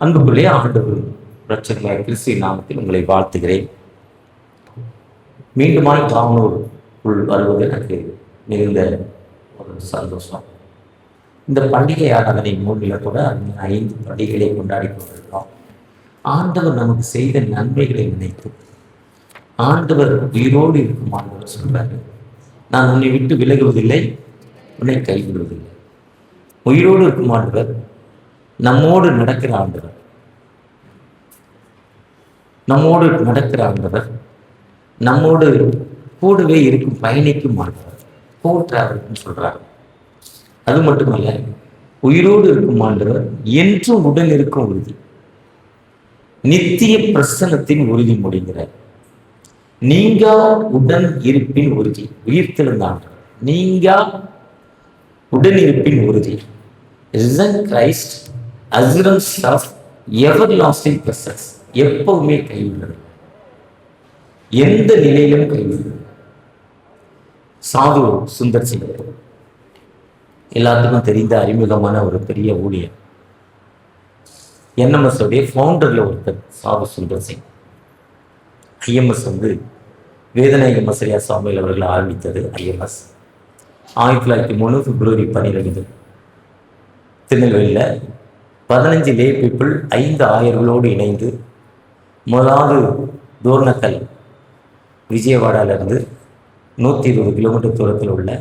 அன்புக்குள்ளே ஆண்டவர் இரட்சகராகிய கிறிஸ்து நாமத்தில் உங்களை வாழ்த்துகிறேன். மீண்டுமாய் தாமனூருக்குள் வருவது எனக்கு மிகுந்த ஒரு சந்தோஷம். இந்த பண்டிகை ஆராதனை மூன்றில் கூட 5 பண்டிகைகளை கொண்டாடி கொண்டிருக்கிறோம். ஆண்டவர் நமக்கு செய்த நன்மைகளை நினைத்து ஆண்டவர் உயிரோடு இருக்கும் ஆண்டவர் சொல்றாரு, நான் உன்னை விட்டு விலகுவதில்லை, உன்னை கைவிடுவதில்லை. உயிரோடு இருக்கும் ஆண்டவர், நம்மோடு நடக்கிற ஆண்டவர், நம்மோடு நடக்கிற ஆண்டவர், நம்மோடு கூடவே இருக்கும் பயணிக்கும் ஆண்டவர், கோட்ராவல்னு சொல்றாரு. அது மட்டுமல்ல, உயிரோடு இருக்கும் ஆண்டவர் என்றும் உடன் இருக்கும் உறுதி, நித்திய பிரசன்னத்தின் உறுதி முடிகிறார். நீங்கா உடன் இருப்பின் உறுதி, உயிர்த்தெழுந்த ஆண்டவர், நீங்கா உடன் இருப்பின் உறுதி, Christ assurance of everlasting presence, எப்பவுமே கைவிடுறது, எந்த நிலையிலும் கைவிடுறது. சாது சுந்தர் சிங் எல்லாத்துக்கும் தெரிந்த அறிமுகமான ஒரு பெரிய ஊழியர், என்எம்எஸ் உடைய ஃபவுண்டர்ல ஒருத்தர் சாது சுந்தர் சிங். ஐஎம்எஸ் வேதநாயக மசரியா சுவாமிகள் அவர்கள் ஆரம்பித்தது. ஐஎம்எஸ் 1903 பிப்ரவரி 12 திருநெல்வேலியில் 15 லே பீப்புள் 5 ஆயர்களோடு இணைந்து முதலாவது தோர்னக்கல் விஜயவாடாவிலிருந்து 120 கிலோமீட்டர் தூரத்தில் உள்ள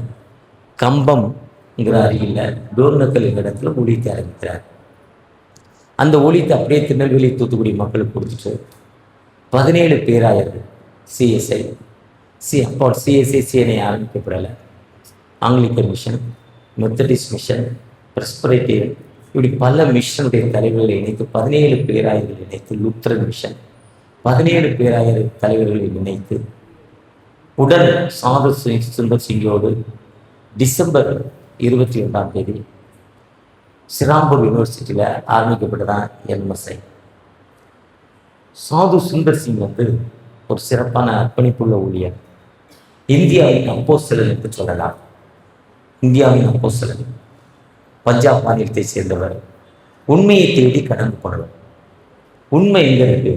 கம்பம்ங்கிற அருகில் டோர்னக்கல் என்ற இடத்துல ஊழியத்தை ஆரம்பிக்கிறார். அந்த ஊழியத்தை அப்படியே திருநெல்வேலி தூத்துக்குடி மக்களுக்கு கொடுத்துட்டு 17 பேராயர்கள் சிஎஸ்ஐ அப்போ சிஎஸ்ஐ சிஎன்ஐ ஆரம்பிக்கப்படலை, Anglican mission, Methodist mission, Presbyterian, இப்படி பல மிஷனுடைய தலைவர்களை இணைத்து 17 பேராயர்கள் இணைத்து லூத்தரன் மிஷன் 17 பேராயர் தலைவர்களை இணைத்து உடன் சாது சுந்தர் சிங்கோடு டிசம்பர் 21 சிராம்பூர் யூனிவர்சிட்டியில் ஆரம்பிக்கப்பட்டதான் என்எம்எஸ்ஐ. சாது சுந்தர் சிங் ஒரு சிறப்பான அர்ப்பணிப்புள்ள ஊழியர், இந்தியாவின் அப்போஸ்தலன் என்று சொல்லலாம். இந்தியாவின் அப்போஸ்தலன், பஞ்சாப் மாநிலத்தை சேர்ந்தவர், உண்மையை தேடி கடந்து போனவர். உண்மை எங்க இருக்கு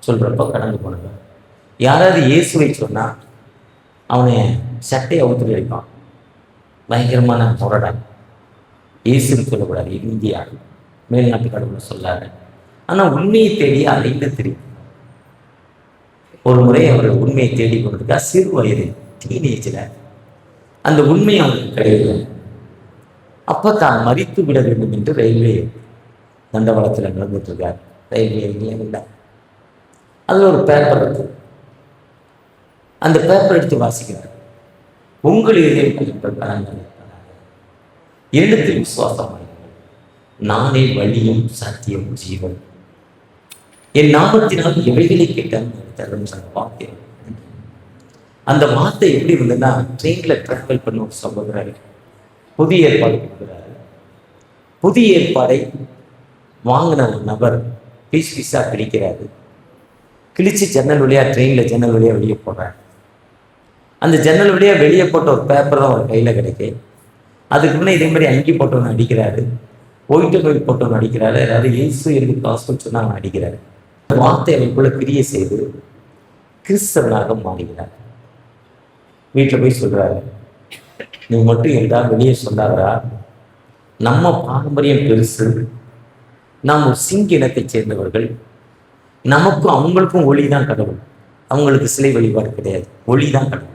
சொல்றப்ப கடந்து போனவர். யாராவது இயேசுவை சொன்னா அவனை சட்டையை அவுத்து வைப்பான், பயங்கரமான முரடன். இயேசுன்னு சொல்லக்கூடாது, இந்தியா மேல்நாட்டு கடவுளை சொல்லாரு. ஆனால் உண்மையை தேடி அலைந்து தெரியும். ஒரு முறை அவர் உண்மையை தேடி கொண்டிருக்கா, சிறு வயது டீனேஜில் அந்த உண்மை அவருக்கு கிடையாது. அப்போ தான் மறித்து விட வேண்டும் என்று ரயில்வே தண்டவாளத்தில் நடந்துட்டு இருக்கார். ரயில்வே எங்கேயும் இல்லை. அதில் ஒரு பேப்பர் இருக்கு. அந்த பேப்பர் எடுத்து வாசிக்கிறார். உங்கள் என்னத்தில் விசுவாசமாக, நானே வழியும் சத்தியம் ஜீவன், என் நாமத்தினால் எவைகளை கேட்டாலும் சொன்ன வார்த்தை. அந்த வார்த்தை எப்படி இருந்ததுன்னா, ட்ரெயினில் டிராவல் பண்ண ஒரு சகோதரர் புதிய ஏற்பாடு கொடுக்குறாரு. புதிய ஏற்பாடை வாங்கின ஒரு நபர் பீஸா கிழிக்கிறாரு. கிழிச்சு ஜன்னல் வழியாக, ட்ரெயினில் ஜன்னல் வழியாக வெளியே போடுறாரு. அந்த ஜன்னல் வழியாக வெளியே போட்ட ஒரு பேப்பர் தான் ஒரு கையில் கிடைக்கு. அதுக்கு முன்னே இதே மாதிரி அங்கி போட்டவன் அடிக்கிறாரு, ஒயிட்டு கோயில் போட்டவன் அடிக்கிறாரு, அதாவது இயேசு இருக்கு காசுன்னு சொன்னா அவன் அடிக்கிறாரு. வார்த்தை அவனுக்குள்ள பிரிய செய்து கிறிஸ்தவனாக மாறுகிறார். வீட்டில் போய் சொல்றாரு, நீ மட்டும் எல்லா வெளியே சொல்லாதா, நம்ம பாரம்பரியம் பெருசு, நாம் ஒரு சிங்க இனத்தை சேர்ந்தவர்கள், நமக்கும் அவங்களுக்கும் ஒளி தான் கடவுள், அவங்களுக்கு சிலை வழிபாடு கிடையாது, ஒளி தான் கடவுள்.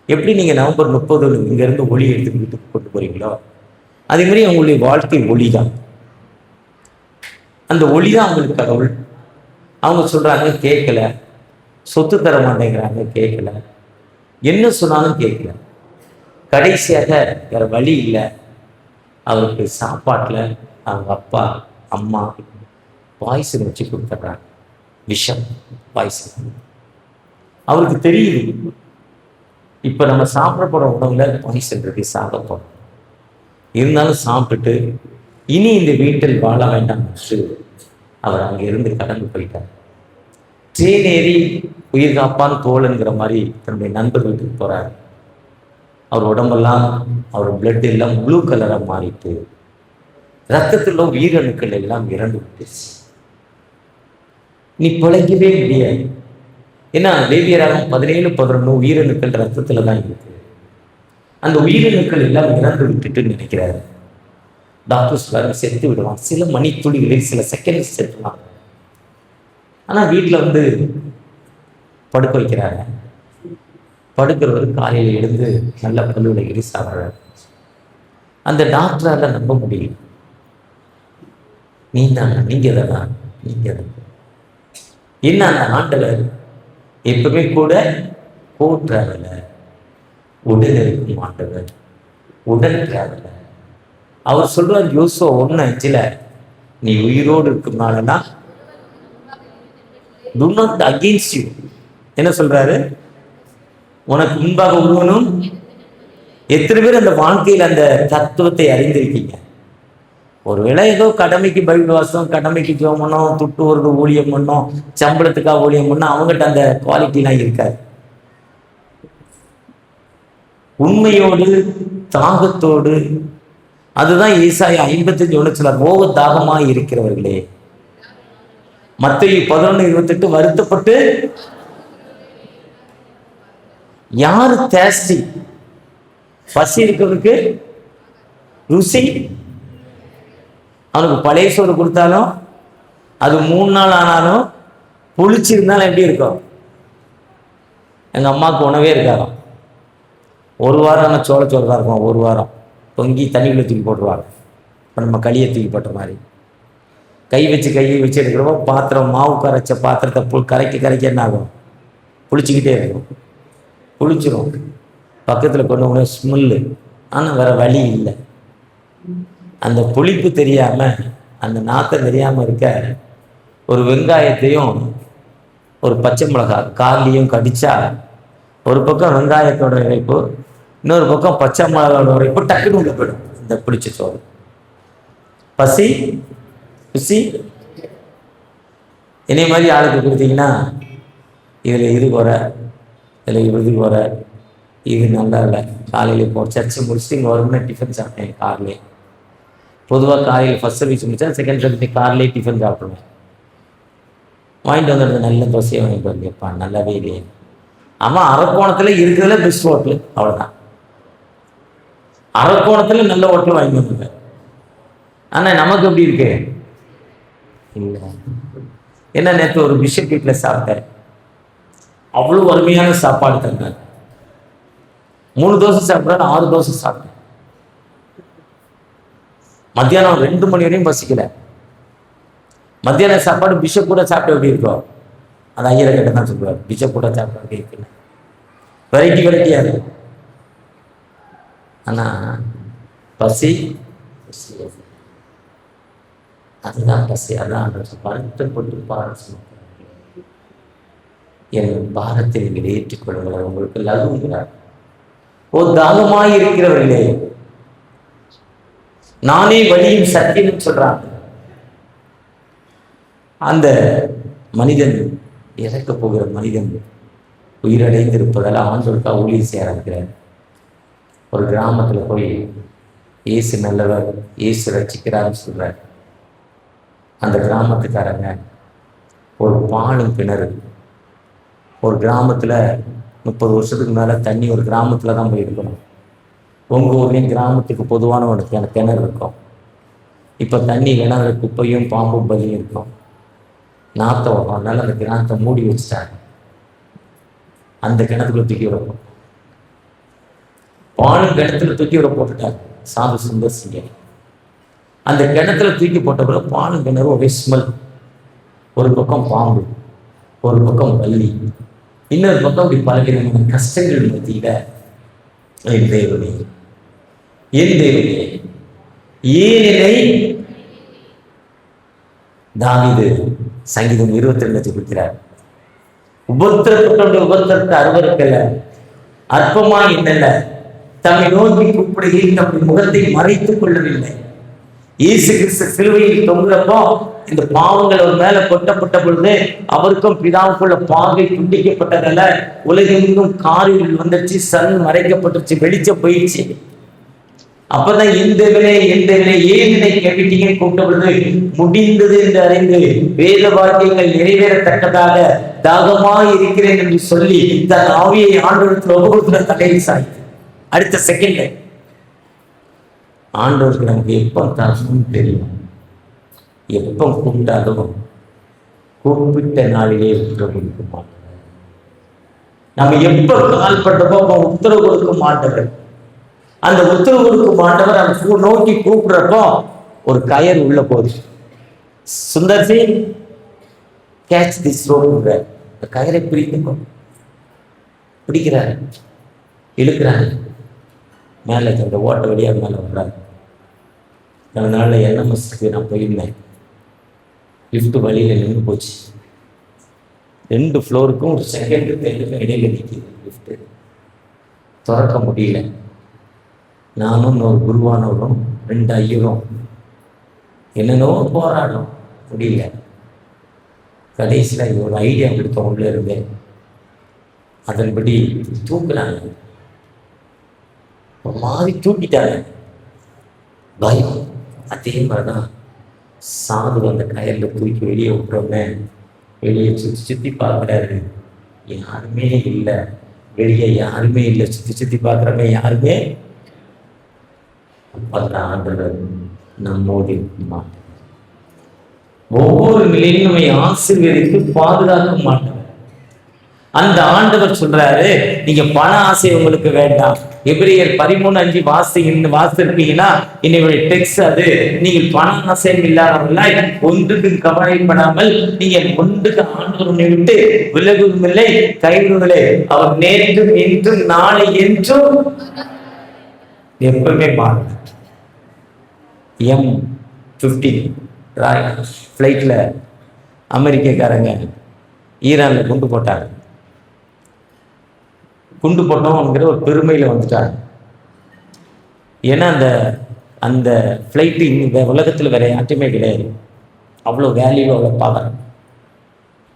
எப்படி நீங்கள் நவம்பர் 30 இங்கேருந்து ஒளி எடுத்து வீட்டுக்கு கொண்டு போறீங்களோ, அதே மாதிரி அவங்களுடைய வாழ்க்கை ஒளி தான். அந்த ஒளி தான் அவங்களுக்கு கடவுள். அவங்க சொல்றாங்க கேட்கல, சொத்து தர மாட்டேங்கிறாங்க கேட்கல, என்ன சொன்னாலும் கேட்கல. கடைசியாக வேற வழி இல்லை, அவருக்கு சாப்பாட்டில் அவங்க அப்பா அம்மா பாய்சன் வச்சு கொடுத்துட்றாங்க, விஷம் பாய்சன். அவருக்கு தெரியுது, இப்போ நம்ம சாப்பிட போகிற உணவுல பாய்சன் இருக்கு, சாப்பிட போகிறோம். இருந்தாலும் சாப்பிட்டுட்டு இனி இந்த வீட்டில் வாழ வேண்டாம் என்று அவர் அங்கே இருந்து கடந்து போயிட்டார். ட்ரெயின் ஏறி உயிர் காப்பான் தோழன்கிற மாதிரி தன்னுடைய நண்பர் வீட்டுக்கு போறார். அவர் உடம்பெல்லாம், அவர் பிளட் எல்லாம் ப்ளூ கலராக மாறிட்டு, ரத்தத்தில் உயிரணுக்கள் எல்லாம் இறந்து விட்டுருச்சு. நீ பிழைக்கவே முடியாது. ஏன்னா லேவியராகமம் 17:11 உயிரணுக்கள் ரத்தத்துல தான் இருக்கு. அந்த உயிரணுக்கள் எல்லாம் இறந்து விட்டுட்டு நினைக்கிறாரு. டாக்டர்ஸ் வேற செத்து விடுவான், சில மணித்துளிகளில் சில செகண்ட்ஸ் செத்துவான். ஆனா வீட்டில் வந்து படுக்க வைக்கிறாங்க. படுக்கிறவர் காலையில் எழுந்து நல்ல பல்லுல எரி சாப்பிட்றாரு. அந்த டாக்டரால நம்ப முடியல. நீங்க தான் என்ன அந்த ஆண்டவர் எப்பவுமே கூட டிராவலர், உடல் இருக்கும் ஆண்டவர், உடல் டிராவலர். அவர் சொல்றார் யோசுவா 1:5, நீ உயிரோடு இருக்கும்னாலனா do not against you. என்ன சொல்றாரு? உனக்கு முன்பாக ஒருவனும். எத்தனை பேர் அந்த வாழ்க்கையில் அந்த தத்துவத்தை அறிந்திருக்கீங்க? ஒருவேளை ஏதோ கடமைக்கு பைபிள் வாசம், கடமைக்கு ஜெபம் பண்ணோம், துட்டு ஒரு ஊழியம் பண்ணோம், சம்பளத்துக்காக ஊழியம் பண்ணோம், அவங்ககிட்ட அந்த குவாலிட்டிலாம் இருக்காது. உண்மையோடு தாகத்தோடு, அதுதான் ஏசாயா 55 சொல்றார், ஓவ தாகமாய் இருக்கிறவர்களே. மத்தேயு 11:28 வருத்தப்பட்டு. யாரு தேஸ்டி? பசி இருக்கிறதுக்கு ருசி. அவனுக்கு பழைய சோறு கொடுத்தாலும் அது 3 நாள் ஆனாலும் புளிச்சிருந்தாலும் எப்படி இருக்கும்? எங்க அம்மாவுக்கு உணவே இருக்காராம். 1 வாரம் ஆனால் சோளச்சோறு தான் இருக்கும். 1 வாரம் பொங்கி தண்ணிக்குள்ள தூக்கி போட்டுருவாங்க. இப்போ நம்ம களியை தூக்கி போட்ட மாதிரி கையை வச்சு எடுக்கிறப்போ பாத்திரம், மாவு கரைச்ச பாத்திரத்தை கரைக்க என்ன ஆகும்? புளிச்சிக்கிட்டே இருக்கும், புளிச்சிரும். பக்கத்தில் கொண்டு போன ஸ்மெல்லு. ஆனால் வேற வழி இல்லை. அந்த புளிப்பு தெரியாமல், அந்த நாத்தம் தெரியாமல் இருக்க ஒரு வெங்காயத்தையும் ஒரு பச்சை மிளகாய் காலையும் கடிச்சா, ஒரு பக்கம் வெங்காயத்தோட இறைப்பு, இன்னொரு பக்கம் பச்சை மிளகாயோட இறைப்பு, டக்குன்னு உள்ள போயிடும் இந்த புளிச்ச சோறு. பசி ருசி. இதே மாதிரி ஆளுக்கு கொடுத்தீங்கன்னா இதில் இது குறை, இதில் இது குறை, இது நல்லா இல்லை. காலையில் போ சர்ச்சு முடிச்சுட்டு இங்கே வரும்னா டிஃபன் சாப்பிட்டேன் கார்லேயே. பொதுவாக காலையில் ஃபஸ்ட் சர்வீஸ் முடிச்சா செகண்ட் சர்வீஸ் கார்லேயே டிஃபன் சாப்பிடுவேன். வாங்கிட்டு வந்துடுறது நல்ல தோசையை வாங்கிட்டு வந்திருப்பான், நல்லாவே இல்லையே. ஆமாம், அரக்கோணத்தில் இருக்கிறதுல பெஸ்ட் ஹோட்டலு, அவ்வளோதான். அரக்கோணத்தில் நல்ல ஹோட்டல் வாங்கி வந்துருவேன். ஆனால் நமக்கு எப்படி இருக்கு? இல்லை. என்ன, நேற்று ஒரு பிஷப் வீட்டில் சாப்பிட்டேன். அவ்வளோ அருமையான சாப்பாடு தந்தாங்க. 3 தோசை சாப்பிட்றாரு, 6 தோசை சாப்பிட்டேன். மத்தியானம் 2 மணி வரையும் பசிக்கல. மத்தியான சாப்பாடு பிஷப் கூட சாப்பிட்ட எப்படி இருக்கும்? அது ஐயரை கிட்ட தான் சொல்லுவார், பிஷப் கூட சாப்பிட்ட எப்படி இருக்குன்னு. வெரைட்டியாக இருக்கும். ஆனால் பசி, அதுதான் பசி. அதான் வருத்தப்பட்டு பாரம் என் பாரத்தை நீங்கள் ஏற்றுக்கொள்ளுங்கள், உங்களுக்கு லகுங்கிறார். ஓ தாகமாய் இருக்கிறவர்களே, நானே வழியும் சத்தியம் சொல்றாங்க. அந்த மனிதன், இறக்க போகிற மனிதன் உயிரடைந்திருப்பதால் ஆண்டவருக்காக ஊழியம் செய்ய ஆரம்பிக்கிறார். ஒரு கிராமத்தில் போய் இயேசு நல்லவர், இயேசு ரட்சிக்கிறான்னு சொல்றார். அந்த கிராமத்துக்காரங்க ஒரு பாலும் கிணறு, ஒரு கிராமத்தில் 30 வருஷத்துக்கு மேலே தண்ணி ஒரு கிராமத்தில் தான் போய் இருக்கணும். உங்கள் ஊர்லேயும் கிராமத்துக்கு பொதுவான ஒரு கிணறு இருக்கும். இப்போ தண்ணி கிணறு குப்பையும் பாம்பும் பலியும் இருக்கும், நாற்றம் வரும். அதனால அந்த கிணத்தை மூடி வச்சுட்டாங்க. அந்த கிணத்துக்குள்ள தூக்கி விட பாலும் கிணத்துல தூக்கி விட போட்டுட்டாங்க சாது சுந்தர் சிங்கர். அந்த கிணத்துல தூக்கி போட்ட பிறகு பாலும் கிணறு ஒரே ஸ்மெல். ஒரு பக்கம் பாம்பு, ஒரு பக்கம் பல்லி, இன்னொரு பக்கம் அப்படி பலவிதமான கஷ்டங்கள் மத்தியில என் தேவனே, என் தேவனே ஏன் என்னை தாவீது சங்கீதம் 22 கொடுக்கிறார். உபத்திரப்பட்ட உபத்திரத்தை அறுவருக்கல்ல, அற்பமா என்னல்ல, தம்மை நோக்கி கூப்பிடுகையில் தம்முடைய முகத்தை மறைத்துக் கொள்ளவில்லை. இயேசு கிறிஸ்து சிலுவையில் தொங்குறப்போ இந்த பாவங்கள் அவர் மேல கொட்டப்பட்ட பொழுது அவருக்கும் பிதாவுக்குள்ள பாகை துண்டிக்கப்பட்டதல்ல, உலகெங்கும் காரில் வந்துச்சு, சன் மறைக்கப்பட்டுச்சு, வெளிச்சம் போயிடுச்சு. அப்பதான் எந்த விலை ஏன் இதை கேட்டீங்க கூப்பிட்ட பொழுது முடிந்தது என்று அறிந்து வேத வாக்கியங்கள் நிறைவேறத்தக்கதாக தாகமாய் இருக்கிறேன் என்று சொல்லி தன் ஆவியை ஆண்டவரத்தில் ஒவ்வொருத்தர தலையை சாய்த்து அடுத்த செகண்ட் ஆண்டவருக்கு நமக்கு எப்போ தரணும்னு தெரியும். எப்போ கூப்பிட்டாலும் கூப்பிட்ட நாளிலே உத்தரவு கொடுக்க மாட்டவர். நம்ம எப்ப கால் பண்றப்போ அப்ப உத்தரவு கொடுக்க மாட்டவர். அந்த உத்தரவு கொடுக்க மாட்டவர் அந்த நோக்கி கூப்பிடுறப்போ ஒரு கயர் உள்ள போகுது. Sundar Singh catch this rope, கயரை பிடிக்கிறாரு, இழுக்கிறாரு, மேலே அந்த ஓட்ட வழியாக மேலே வர்றாரு. அதனால என்எம்எஸ்க்கு நான் போயிருந்தேன். லிஃப்ட் வழியில் நின்று போச்சு. 2 ஃப்ளோருக்கும் ஒரு செகண்ட் இடையில நிற்கிது. லிஃப்ட்டு திறக்க முடியல. நானும் ஒரு குருவானவரும் 2 ஐயரும் என்னென்னோ போராடும் முடியல. கடைசியில் ஒரு ஐடியா கொடுத்த உள்ள இருந்தேன். அதன்படி தூக்குனாங்க. ஒரு மாதிரி தூக்கிட்டாங்க. பயம். அதே மாதிரிதான் சாது அந்த கயரில் தூக்கி வெளியே விட்டுறோமே, வெளியே சுற்றி பார்க்குறாரு. யாருமே இல்லை, வெளியே யாருமே இல்லை. சுற்றி பார்க்குறமே யாருமே. அப்பதான் ஆண்டவர் நம்மோடு மாட்டார். ஒவ்வொரு நிலையிலும் நம்மை ஆசீர்வதித்து பாதுகாக்க மாட்டார். அந்த ஆண்டவர் சொல்றாரு, நீங்க பண ஆசை உங்களுக்கு வேண்டாம். எபிரேயர் 13:5 வாசித்திருப்பீங்கன்னா என்னுடைய டெக்ஸ்ட் அது. நீங்கள் பண ஆசை இல்லாதவர்களாய் ஒன்றுக்கு கவலைப்படாமல் நீங்கள் ஒன்றுக்கு ஆண்டவர் உன்னை விட்டு விலகுவதும் இல்லை கைவிடுவதில்லை. அவர் நேற்றும் இன்றும் நாளை என்றும் எப்பவுமே மாறும். M15 ஃப்ளைட்ல அமெரிக்கக்காரங்க ஈரான்ல குண்டு போட்டாங்க. குண்டு போட்டோம்ங்கிற ஒரு பெருமையில் வந்துட்டாங்க. ஏன்னா அந்த ஃப்ளைட்டு இந்த உலகத்தில் வேற யார்ட்டுமே கிடையாது. அவ்வளோ வேல்யூ, அவ்வளோ பவர்.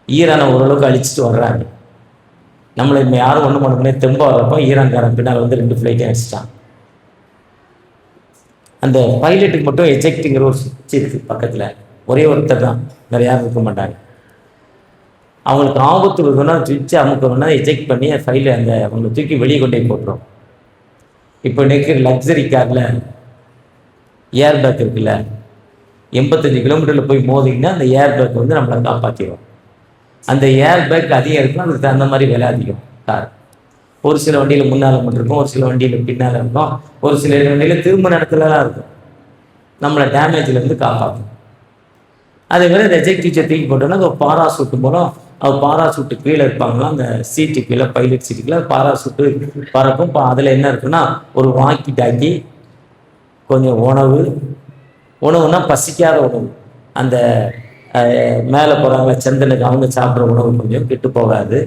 ஈரானை ஓரளவுக்கு அழிச்சிட்டு வர்றாங்க. நம்மளை யாரும் ஒன்றும் பண்ண முடியாது. தெம்பா வரப்போ ஈரான்காரன் பின்னால் வந்து 2 ஃப்ளைட்டையும் அடிச்சிட்டான். அந்த பைலட்டுக்கு மட்டும் எஜெக்ட்டுங்கிற ஒரு சுவிட்ச் இருக்கு பக்கத்தில். ஒரே ஒருத்தர் தான், வேற யாரும் இருக்க மாட்டாங்க. அவங்களுக்கு ஆபத்து வருதுன்னா சுவிட்சை அமுக்கணும்னா எஜெக்ட் பண்ணி ஃபைல அவங்களை தூக்கி வெளியே கொண்டே போட்டுரும். இப்போ நிற்கிற லக்ஸரி காரில் ஏர் பேக் இருக்குல்ல, 85 கிலோமீட்டரில் போய் மோதிங்கன்னா அந்த ஏர் பேக் வந்து நம்மளை காப்பாற்றிடும். அந்த ஏர் பேக் அதிகம் இருக்கும், அதுக்கு தகுந்த மாதிரி விலை அதிகம் கார். ஒரு சில வண்டியில் முன்னால் மட்டும் இருக்கும், ஒரு சில வண்டியில் பின்னால் இருக்கும், ஒரு சில வண்டியில் திரும்ப இடத்துலலாம் இருக்கும். நம்மளை டேமேஜ்லேருந்து காப்பாற்றும். அதே மாதிரி இந்த எஜெக்டிவ் தூக்கி போட்டோம்னா அது பாராசூட்டு மூலம் அது பாராசூட்டு கீழே இருப்பாங்களா, அந்த சீட்டு கீழே, பைலட் சீட்டு கீழே பாராசூட்டு பறக்கும். அதில் என்ன இருக்குன்னா ஒரு வாக்கி டாக்கி, கொஞ்சம் உணவுனா பசிக்காத உணவு. அந்த மேலே போகிறாங்கள சந்தனுக்கு அவங்க சாப்பிட்ற உணவு கொஞ்சம் கெட்டு போகாது.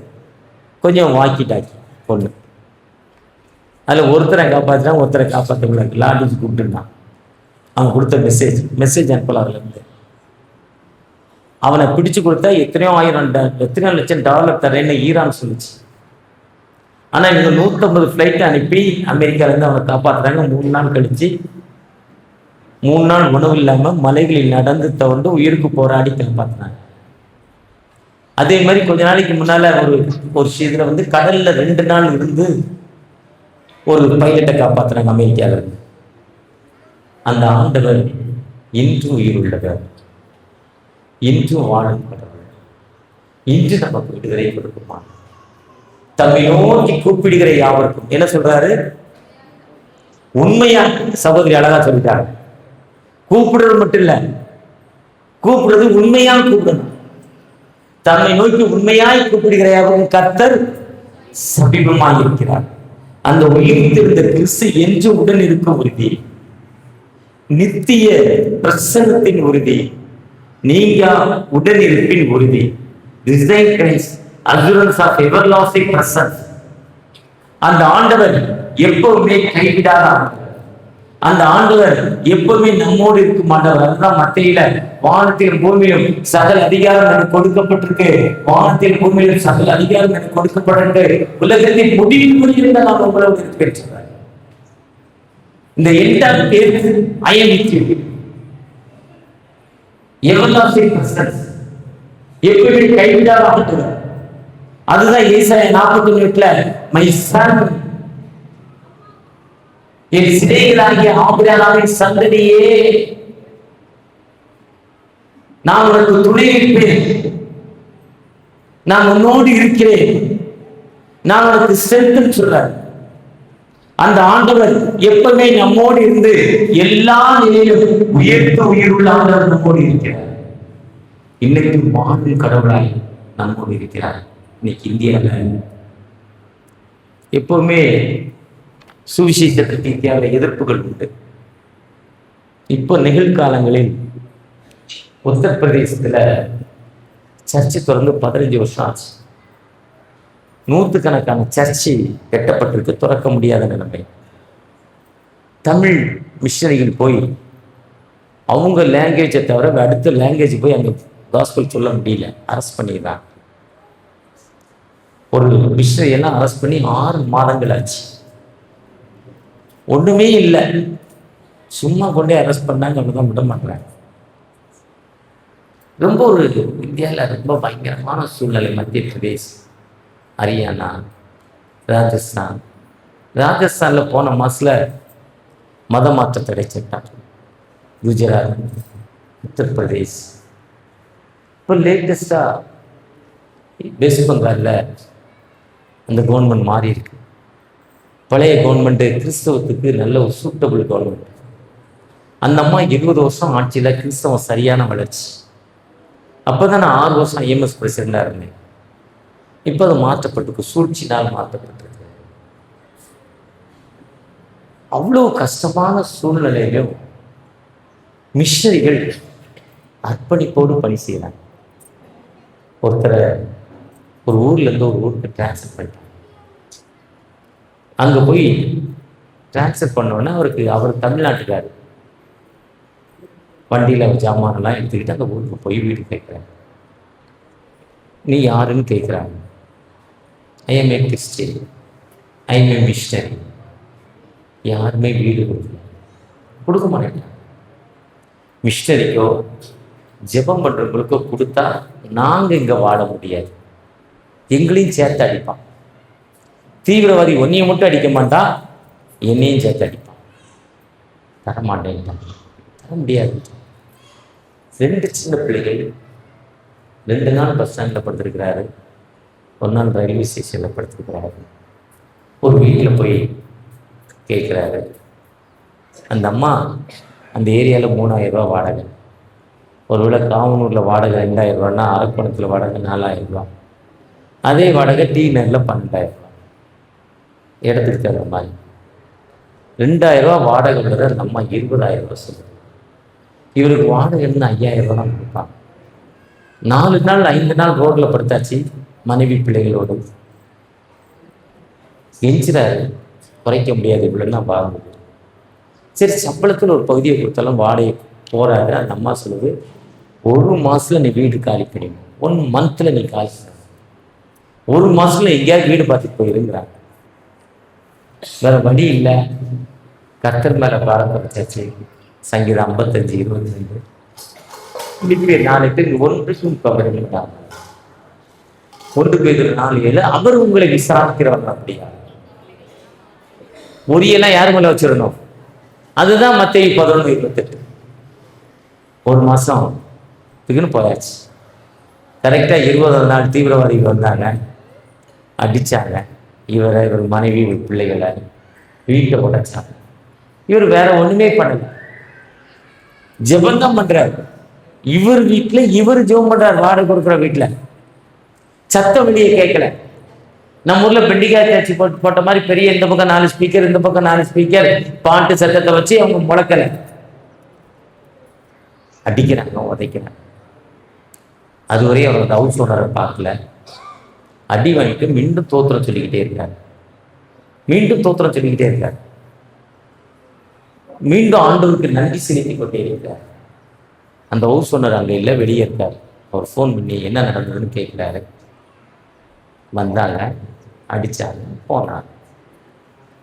கொஞ்சம் வாக்கி டாக்கி பொண்ணு. அதில் ஒருத்தரை காப்பாற்றினா ஒருத்தரை காப்பாற்ற முடியாது. லாடிச்சு கூப்பிட்டுருந்தான். அவன் கொடுத்த மெசேஜ் அனுப்பலாம். அதுலேருந்து அவனை பிடிச்சு கொடுத்தா எத்தனையோ லட்சம் டாலர் தரேன்னு ஈரான் சொல்லிச்சு. ஆனால் இவங்க 150 ஃப்ளைட்டை அனுப்பி அமெரிக்காவிலேருந்து அவனை காப்பாற்றுறாங்க. 3 நாள் கழிச்சு 3 நாள் உணவு இல்லாமல் மலைகளில் நடந்து தவண்டு உயிருக்கு போராடி காப்பாற்றினாங்க. அதே மாதிரி கொஞ்ச நாளைக்கு முன்னால ஒரு இதில் வந்து கடல்ல 2 நாள் இருந்து ஒரு பைலட்டை காப்பாற்றுறாங்க அமெரிக்காவில் இருந்து. அந்த ஆண்டவர் இன்றும் உயிர் உள்ளவர், இன்றும் வாழும் கடவுள். இன்று நமக்கு விடுதலை கொடுக்குமா? தம்மை நோக்கி கூப்பிடுகிற யாவருக்கும் என்ன சொல்றாரு? உண்மையா சகோதரி அழகா சொல்லிட்டாரு. கூப்பிடுறது மட்டும் இல்ல, கூப்பிடுறது உண்மையா கூப்பிடணும். தம்மை நோக்கி உண்மையாய் கூப்பிடுகிற யாவருக்கும் கர்த்தர் சமீபமாய் இருக்கிறார். அந்த உயிர்த்திருந்த கிறிஸ்து என்று உடன் இருக்க உறுதி, நித்திய பிரசன்னத்தின் உறுதி, நீங்க உடனிருப்பின் உறுதி. அந்த ஆண்டவர் எப்பவுமே கைவிடாத, அந்த ஆண்டவர் எப்பவுமே நம்மோடு இருக்க மாட்டார். அதுதான் மத்தியில வானத்தின் பூமியிலும் சகல அதிகாரம் எனக்கு கொடுக்கப்பட்டிருக்கு, வானத்தின் பூமியிலும் சகல அதிகாரம் எனக்கு கொடுக்கப்பட்டிருக்கு, உலகத்தின் முடிவு நான் உங்களோடு இருக்கிறேன். இந்த எட்டாம் பேர் I am with you, everlasting presence, எப்படி கைவிடாத ஆண்டவர். அதுதான் ஏசாயா 41:8 மை சன், என் சிறைகளாகிய ஆபிரகாமின் சந்ததியே, நான் உனக்கு துணை இருப்பேன், நான் உன்னோடு இருக்கிறேன், நான் உனக்கு ஸ்ட்ரென்த் சொல்றேன். அந்த ஆண்டவர் எப்பவுமே நம்மோடு இருந்து எல்லா நிலையிலும் உயர்த்த உயிருள்ள ஆண்டவர் நம்மோடு இருக்கிறார். இன்னைக்கு வாழும் கடவுளாய் நம்மோடு இருக்கிறார். இன்னைக்கு இந்தியாவில் எப்பவுமே சுவிசேஷத்துக்கு இந்தியாவில் எதிர்ப்புகள் உண்டு. இப்போ நிகழ்காலங்களில் உத்தரப்பிரதேசத்துல சர்ச்சை திறந்து 15 வருஷம் ஆச்சு. 100கணக்கான சர்ச்சை கட்டப்பட்டிருக்கு, திறக்க முடியாத நிலைமை. தமிழ் மிஷனரிகள் போய் அவங்க லாங்குவேஜை தவிர அடுத்த லாங்குவேஜ் போய் அங்கே காஸ்பல் சொல்ல முடியல, அரெஸ்ட் பண்ணிடுறாங்க. ஒரு மிஷனரி எல்லாம் அரெஸ்ட் பண்ணி 6 மாதங்கள் ஆச்சு. ஒண்ணுமே இல்லை, சும்மா கொண்டே அரெஸ்ட் பண்ணாங்க, அப்படிதான் விட மாட்டாங்க. ரொம்ப ஒரு இந்தியாவில் ரொம்ப பயங்கரமான சூழ்நிலை. மத்திய பிரதேஷ், ஹரியானா, ராஜஸ்தான். ராஜஸ்தானில் போன மாசத்துல மத மாற்ற தடை சட்டம், குஜராத், உத்தரப்பிரதேஷ். இப்போ லேட்டஸ்டா வெஸ்ட் பெங்காலில் அந்த கவர்மெண்ட் மாறி இருக்கு. பழைய கவர்மெண்ட் கிறிஸ்தவத்துக்கு நல்ல ஒரு சூட்டபிள் கவர்மெண்ட். அந்த அம்மா 20 வருஷம் ஆட்சியில் கிறிஸ்தவம் சரியான வளர்ச்சி. அப்போதான் நான் 6 வருஷம் ஐஎம்எஸ் பிரசிடண்டாக இருந்தேன். இப்போ அது மாற்றப்பட்டிருக்கு, சூழ்ச்சினால் மாற்றப்பட்டிருக்கு. அவ்வளோ கஷ்டமான சூழ்நிலையிலும் மிஷனரிகள் அர்ப்பணிப்போடு பணி செய்யறாங்க. ஒருத்தரை ஒரு ஊர்ல இருந்து ஒரு ஊருக்கு டிரான்ஸ்ஃபர் பண்ணிட்டாங்க. அங்க போய் டிரான்ஸ்ஃபர் பண்ணோன்னா அவர் தமிழ்நாட்டுக்காரு. வண்டியில் ஜாமானெல்லாம் எடுத்துக்கிட்டு அந்த ஊருக்கு போய் வீடு கேட்குறாங்க. நீ யாருன்னு கேட்குறாங்க. I M A Christian, I M A missionary. யாருமே வீடு கொடுக்க மாட்டேங்கிறாங்க. மிஷனரிக்கோ ஜெபம் பண்ணுறவங்களுக்கோ கொடுத்தா நாங்கள் இங்கே வாழ முடியாது, எங்களையும் சேர்த்து அடிப்பான். தீவிரவாதி ஒன்றையை மட்டும் அடிக்க மாட்டான், என்னையும் சேர்த்து அடிப்பான். தரமாட்டேன்ட்டான், தர முடியாது. 2 சின்ன பிள்ளைகள் 2 நாள் பஸ் ஸ்டாண்டில் படுத்திருக்கிறாரு, 1 நாள் ரயில்வே ஸ்டேஷனில் படுத்திருக்கிறாரு. ஒரு வீட்டில் போய் கேட்குறாரு. அந்த அம்மா அந்த ஏரியாவில் 3000 ரூபா வாடகை. ஒருவேளை காவனூரில் வாடகை 2000 ரூபான்னா அரக்கோணத்தில் வாடகை 4000 ரூபா. அதே வாடகை டி நகரில் 12,000 ரூபா. இடத்துக்கு தகுந்த மாதிரி 2000 ரூபா வாடகை விட அந்த அம்மா 20,000 ரூபா சொல்லுது. இவருக்கு வாடகை இருந்து 5000 ரூபா தான் கொடுப்பாங்க. 4 நாள் 5 நாள் ரோட்டில் படுத்தாச்சு மனைவி பிள்ளைகளோடு. எஞ்சிறாரு, குறைக்க முடியாது, இவ்வளோன்னா வாங்க. சரி, சம்பளத்தில் ஒரு பகுதியை கொடுத்தாலும் வாடகை போறாரு. அந்த அம்மா சொல்லுது, 1 மாசத்துல நீ வீடு காலி பண்ணிடும், 1 மந்த்ல நீ காலி பண்ண, 1 மாசத்துல எங்கேயாவது வீடு பார்த்துட்டு போயிருங்கிறாங்க. வேற வழி இல்லை, கர்த்தர் மேல பாரத்தை வச்சாச்சு. சங்கீதம் 55:22 இப்படி 4 பேர் 1க்கும் பகிர்ந்துட்டாங்க. 1 பேதுரு 4:7 அவர் உங்களை விசாரிக்கிறவங்க. அப்படியா? உரியெல்லாம் யாரு மேல வச்சிடணும்? அதுதான் மத்தேயு 11:28. 1 மாசம் இதுக்குன்னு போயாச்சு. கரெக்டாக 20ஆவது நாள் தீவிரவாதிகள் வந்தாங்க, அடிச்சாங்க. இவர் மனைவி, பிள்ளைகளை வீட்டை உடைச்சாங்க. இவர் வேற ஒண்ணுமே பண்ணல, ஜெபந்தான் பண்றாரு. இவர் வீட்டுல இவர் ஜெபம் பண்றாரு. வாடகை கொடுக்குற வீட்டுல சத்தம் வெளியே கேட்கல. நம்ம ஊர்ல பெண்டிகாய் காட்சி போட்ட மாதிரி பெரிய இந்த பக்கம் 4 ஸ்பீக்கர், இந்த பக்கம் 4 ஸ்பீக்கர், பாட்டு சத்தத்தை வச்சு அவங்க முழக்கல. அடிக்கிறாங்க, உதைக்கிறாங்க. அதுவரை அவர் ஹவுஸ் ஓனரை பார்க்கல. அடி வாங்கிட்டு மீண்டும் தோத்திரம் சொல்லிக்கிட்டே இருக்காரு. மீண்டும் ஆண்டவருக்கு நன்றி செலுத்தி கொண்டே இருக்கார். அந்த ஹவுஸ் ஓனர் அங்கே இல்லை, வெளியே இருக்கார். அவர் ஃபோன் பண்ணி என்ன நடந்ததுன்னு கேட்குறாரு. வந்தாங்க, அடித்தாங்க, போனாங்க.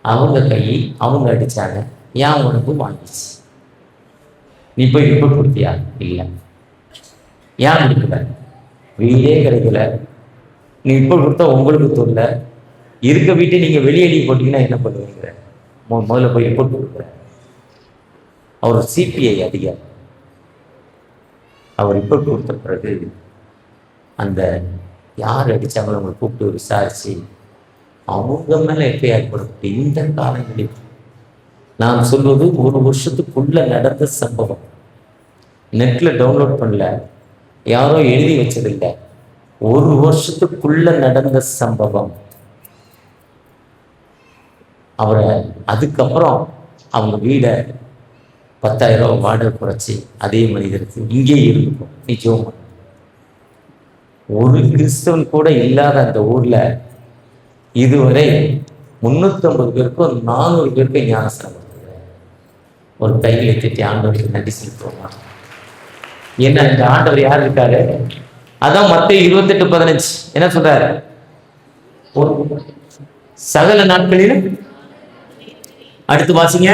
அவங்க அடித்தாங்க, ஏன் உனக்கு வாங்கிச்சு, நீ போய் ரிப்போர்ட் கொடுத்தியா? இல்லை. ஏன் கொடுக்கல? வீடே கிடைக்கல, நீ ரிப்போர்ட் கொடுத்தா உங்களுக்கு தொல்ல, இருக்க வீட்டை நீங்க வெளியேடி போட்டீங்கன்னா என்ன பண்ணுவீங்க? முதல்ல போய் ரிப்போர்ட் கொடுக்குற. அவர் சிபிஐ அதிகாரி. அவர் ரிப்போர்ட் கொடுத்த பிறகு அந்த யார் அடிச்சாங்களோ அவங்களை கூப்பிட்டு விசாரிச்சு அவங்க மேல எஃப்ஐஆர் போடப்பட்டு இந்த காலங்களில் நான் சொல்வது 1 வருஷத்துக்குள்ள நடந்த சம்பவம். நெட்ல டவுன்லோட் பண்ணல, யாரோ எழுதி வச்சதில்லை, 1 வருஷத்துக்குள்ள நடந்த சம்பவம். அவரை அதுக்கப்புறம் அவங்க வீடை 10,000 ரூபா வாடகை குறைச்சி அதே மனிதருக்கு இங்கே இருக்கும். நிச்சயம் ஒரு கிறிஸ்தவன் கூட இல்லாத அந்த ஊர்ல இதுவரை 350 பேருக்கும் 400 பேருக்கும் ஞானஸ்தானம். ஒரு கைகளை தட்டி ஆண்டவருக்கு நன்றி செலுத்துவோமா? என்ன இந்த ஆண்டவர் யார் இருக்காரு? அதான் மத்தேயு 28:15 என்ன சொல்றாரு? சகல நாட்களிலும். அடுத்து வாசிங்க.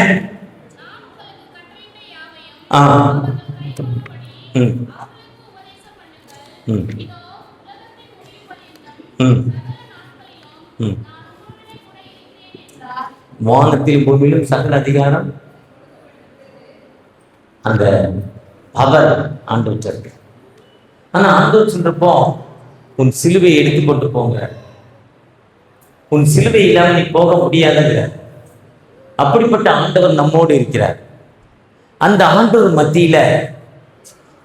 வானத்திலும் பூமியிலும் சகல அதிகாரம் அந்த அவர் ஆண்டவர் இருக்கு. ஆனா ஆண்டவர் சொல்றப்போ உன் சிலுவையை எடுத்து கொண்டு போங்க, உன் சிலுவை இல்லாம நீ போக முடியாதுங்கிற. அப்படிப்பட்ட ஆண்டவர் நம்மோடு இருக்கிறார். அந்த ஆண்டவர் மத்தியில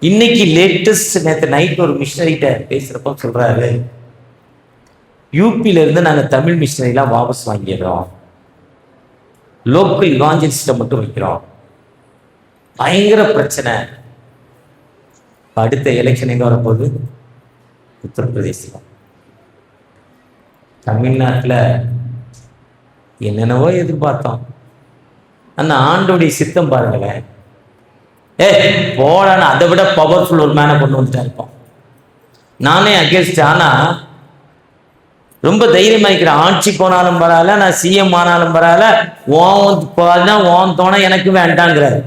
இன்னைக்கு லேட்டஸ்ட் நேற்று நைட் ஒரு மிஷனரிட்ட பேசுறப்போ சொல்றாரு, யூபியில இருந்து நாங்க தமிழ் மிஷனரிலாம் வாபஸ் வாங்கிடுறோம், லோக்கல் இவாஞ்சலிஸ்ட மட்டும் வைக்கிறோம். பயங்கர பிரச்சனை. அடுத்த எலெக்ஷன் எங்க வரப்போகுது? உத்தரப்பிரதேசம். தமிழ்நாட்டில் என்னென்னவோ எதிர்பார்த்தோம், அந்த ஆண்டோடைய சித்தம் பாருங்களேன். போடான்னு அதை விட பவர்ஃபுல் ஒரு மேனை கொண்டு வந்துட்டா இருப்போம். நானே அகேன்ஸ்ட். ஆனா ரொம்ப தைரியமா இருக்கிறேன். ஆட்சி போனாலும் பரவாயில்ல, நான் சிஎம் ஆனாலும் பரவாயில்ல, ஓன் தோணை எனக்கு வேண்டாங்கிறாரு.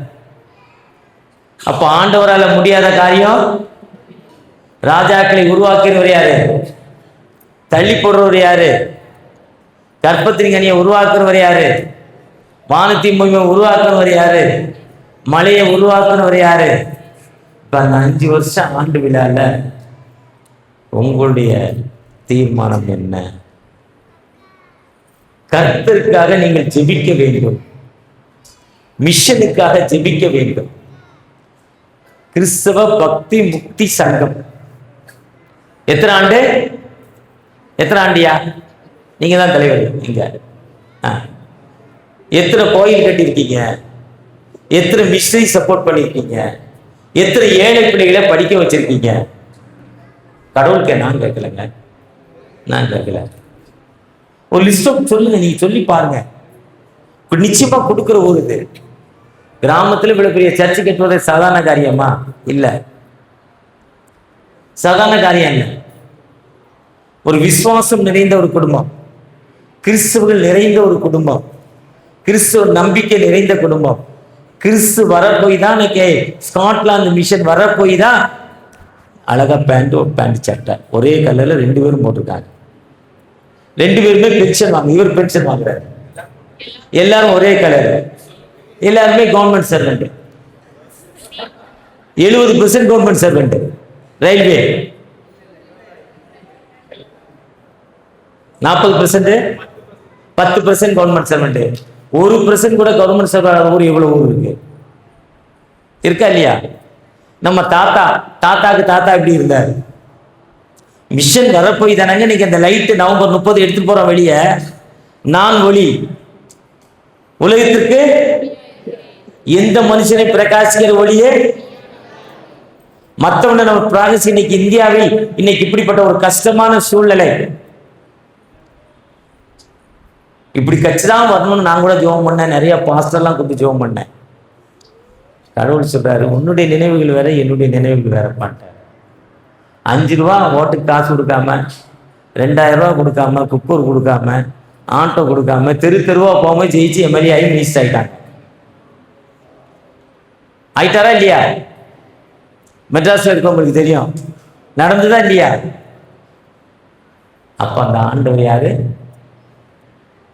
அப்ப ஆண்டவரால முடியாத காரியம்? ராஜாக்களை உருவாக்குறவர் யாரு? தள்ளி போடுறவர் யாரு? கற்பத்தின் கனியை உருவாக்குறவர் யாரு? வானத்தின் பூமியை உருவாக்குறவர் யாரு? மலையை உருவாக்குறவர் யாரு? இப்ப அந்த 5 வருஷம் ஆண்டு விழால உங்களுடைய தீர்மானம் என்ன? கர்த்தருக்காக நீங்கள் ஜெபிக்க வேண்டும், மிஷனுக்காக ஜெபிக்க வேண்டும். கிறிஸ்தவ பக்தி முக்தி சங்கம் எத்தனை ஆண்டு? எத்தனை ஆண்டியா? நீங்க தான் தலைவர். நீங்க எத்தனை கோயில் கட்டியிருக்கீங்க? எத்தனை மிஷனரி சப்போர்ட் பண்ணியிருக்கீங்க? எத்தனை ஏழை பிள்ளைகளை படிக்க வச்சிருக்கீங்க? கடவுளுக்கு நான் கேட்கலங்க, நான் கேட்கல. ஒரு லிஸ்ட் சொல்லுங்க, நீங்க சொல்லி பாருங்க. நிச்சயமா கொடுக்குற ஊர் இது. கிராமத்துல இவ்வளவு பெரிய சர்ச்சை கட்டுவது சாதாரண காரியமா? இல்ல, சாதாரண காரியம் இல்ல. ஒரு விசுவாசம் நிறைந்த ஒரு குடும்பம், கிறிஸ்துவர்கள் நிறைந்த ஒரு குடும்பம், கிறிஸ்துவ நம்பிக்கை நிறைந்த குடும்பம். கிறிஸ்து வரப்போய் தான் ஸ்காட்லாந்து மிஷன் வரப்போய் தான் அழகா பேண்ட் சட்டை ஒரே கலர்ல 2 பேரும் போட்டிருக்காங்க. 2 பேருமே பென்ஷன் வாங்க, இவர் பென்ஷன் வாங்குறாரு. எல்லாரும் ஒரே கலர், எல்லாருமே government servant. 70% government servant. Railway 40%, 10% government servant. 1% கூட கவர்மெண்ட் சர்வெண்ட் ஊர் எவ்வளவு ஊர் இருக்கு? இருக்கா இல்லையா? நம்ம தாத்தாக்கு தாத்தா எப்படி இருந்தார்? மிஷன் வரப்போய் தானங்க இன்னைக்கு அந்த லைட் நவம்பர் 30 எடுத்துட்டு போறோம் வெளியே. நான் ஒளி உலகத்திற்கு எந்த மனுஷனை பிரகாசிக்கிற ஒளியே மற்றவனை நம்ம பிராகசி. இன்னைக்கு இந்தியாவில் இன்னைக்கு இப்படிப்பட்ட ஒரு கஷ்டமான சூழ்நிலை, இப்படி கட்சிதான் வரணும்னு நான் கூட ஜெபம் பண்ணேன். நிறைய பாஸ்டர்லாம் கொடுத்து ஜெபம் பண்ணேன். கடவுள் சொல்றாரு, உன்னுடைய நினைவுகள் வேற, என்னுடைய நினைவுகள் வேற மாட்டேன். 5 ரூபா ஓட்டுக்கு காசு கொடுக்காம, 2000 ரூபா கொடுக்காம, குக்கர் கொடுக்காம, ஆட்டோ கொடுக்காம, தெருவா போகாம ஜெயிச்சு எம்எல்ஏ ஆகி மினிஸ்டர் ஆகிட்டாங்க. ஆயிட்டாரா இல்லையா? மெட்ராஸ்ல இருக்கவங்களுக்கு தெரியும், நடந்துதா இல்லையா? அப்ப அந்த ஆண்டவர் யாரு?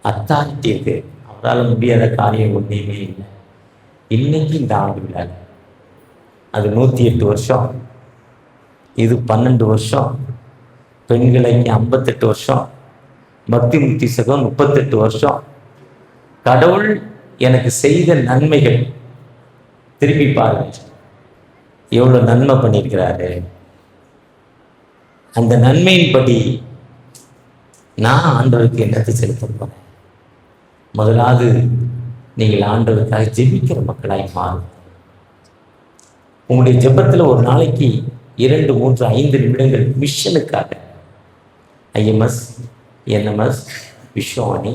அத்தாரிட்டி இருக்கு. அவரால் முடியாத காரியம் ஒன்றையுமே இல்லை. இன்னைக்கு இந்த ஆண்டு விழா அது 108 வருஷம், இது 12 வருஷம், பெண்களுக்கு 58 வருஷம், பக்தி முக்தி சகம் 38 வருஷம். கடவுள் எனக்கு செய்த நன்மைகள் திரும்பி பாருங்க, எவ்வளவு நன்மை பண்ணியிருக்கிறாரு. அந்த நன்மையின்படி நான் ஆண்டவருக்கு என்னத்தை செலுத்த போறேன்? முதலாவது நீங்கள் ஆண்டவருக்காக ஜெபிக்கிற மக்களாய் மாறும். உங்களுடைய ஜெபத்தில் ஒரு நாளைக்கு 2, 3, 5 நிமிடங்கள் மிஷனுக்காக, IMS, NMS, Vishwavani,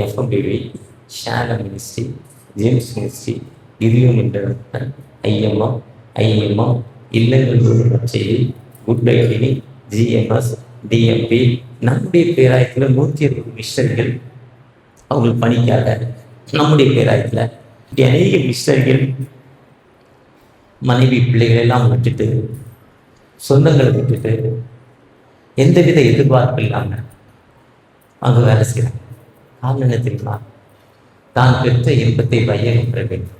FMPB, Shalom ministry, James ministry, கிரியம் இன்டர்நேஷனல், ஐஎம்எம், இல்லங்கள் செய்தி, good bye clinic, GMS, TMB, நம்முடைய பேராயத்தில் 160 மிஷனரிகள் அவர்கள் பணிக்காக, நம்முடைய பேராயத்தில் அநேக மிஷனரிகள் மனைவி பிள்ளைகள் எல்லாம் விட்டுட்டு, சொந்தங்களை விட்டுட்டு, எந்தவித எதிர்பார்ப்பு இல்லாமல் அங்கே வேலை செய்கிறாங்க. காரணம் என்ன தெரியுமா? தான் பெற்ற இன்பத்தை வையகம் பெற வேண்டும்.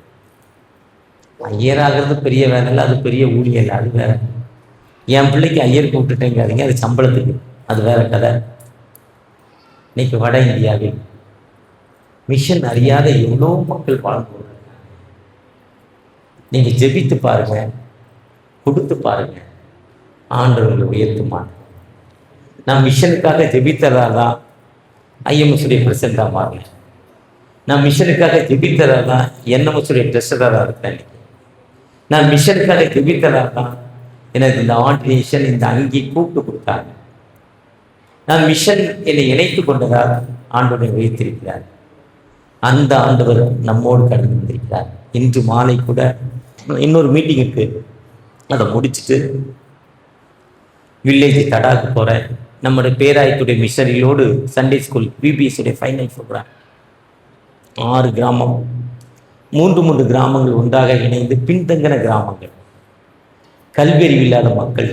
ஐயராகிறது பெரிய வேலை இல்லை, அது பெரிய ஊழியம் இல்லை, அது வேற. என் பிள்ளைக்கு ஐயருக்கு விட்டுட்டேங்காதீங்க, அது சம்பளத்துக்கு, அது வேற கதை. இன்னைக்கு வட இந்தியாவில் மிஷன் அறியாத எவ்வளோ மக்கள் வாழ்ந்து கொண்டிருக்காங்க. நீங்க ஜெபித்து பாருங்க, கொடுத்து பாருங்க, ஆண்டவர்களை உயர்த்துமான். நான் மிஷனுக்காக ஜெபித்ததாதான் ஐஎம்எஸ்டைய பிரசிடண்டாக மாறினேன். நான் மிஷனுக்காக ஜெபித்ததாதான் என்எம்எஸ்டைய ட்ரெஷரராக இருக்கேன். நான் மிஷனுக்காக ஜெபித்ததாதான் எனக்கு இந்த ஆர்டினேஷன், இந்த அங்கி கூப்பிட்டு கொடுத்தாங்க. நான் மிஷன் என்னை இணைத்து கொண்டதால் ஆண்டவரை உயர்த்திருக்கிறார். அந்த ஆண்டவர் நம்மோடு கடந்து வந்திருக்கிறார். இன்று மாலை கூட இன்னொரு மீட்டிங் இருக்கு, அதை முடிச்சுட்டு வில்லேஜ் தடாக்கு போகிறேன். நம்முடைய பேராயத்துடைய மிஷனரியோடு சண்டே ஸ்கூல் பிபிஎஸ்டைய ஃபைனல் ப்ரோக்ராம். 6 கிராமம், 3 கிராமங்கள் ஒன்றாக இணைந்து பின்தங்கின கிராமங்கள், கல்வியறிவு இல்லாத மக்கள்,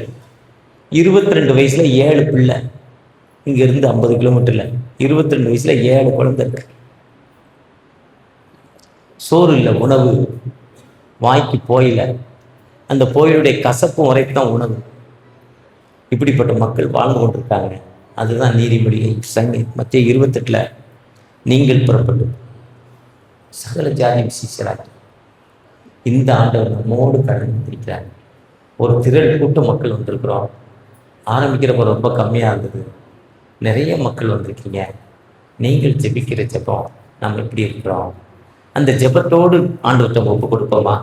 22 வயசுல 7 பிள்ளை, இங்கிருந்து 50 கிலோமீட்டர்ல 22 வயசுல 7 குழந்தைகள். சோறு இல்லை, உணவு வாய்க்கு போயில, அந்த போயிலுடைய கசப்பு வரைக்கும் தான் உணவு. இப்படிப்பட்ட மக்கள் வாழ்ந்து கொண்டிருக்காங்க. அதுதான் நீதிமொழியை மத்திய 28 நீங்கள் புறப்பட்டு சகல ஜாதி விசேஷராக இந்த ஆண்டவர் நம்மோடு கடந்து இருக்கிறார். ஒரு திரள் கூட்ட மக்கள் வந்திருக்கிறோம். ஆரம்பிக்கிறப்ப ரொம்ப கம்மியாக இருந்தது, நிறைய மக்கள் வந்திருக்கீங்க. நீங்கள் ஜெபிக்கிற ஜெபம் நம்ம எப்படி இருக்கிறோம்? அந்த ஜெபத்தோடு ஆண்டவர்கிட்ட ஒப்பு கொடுப்போமா?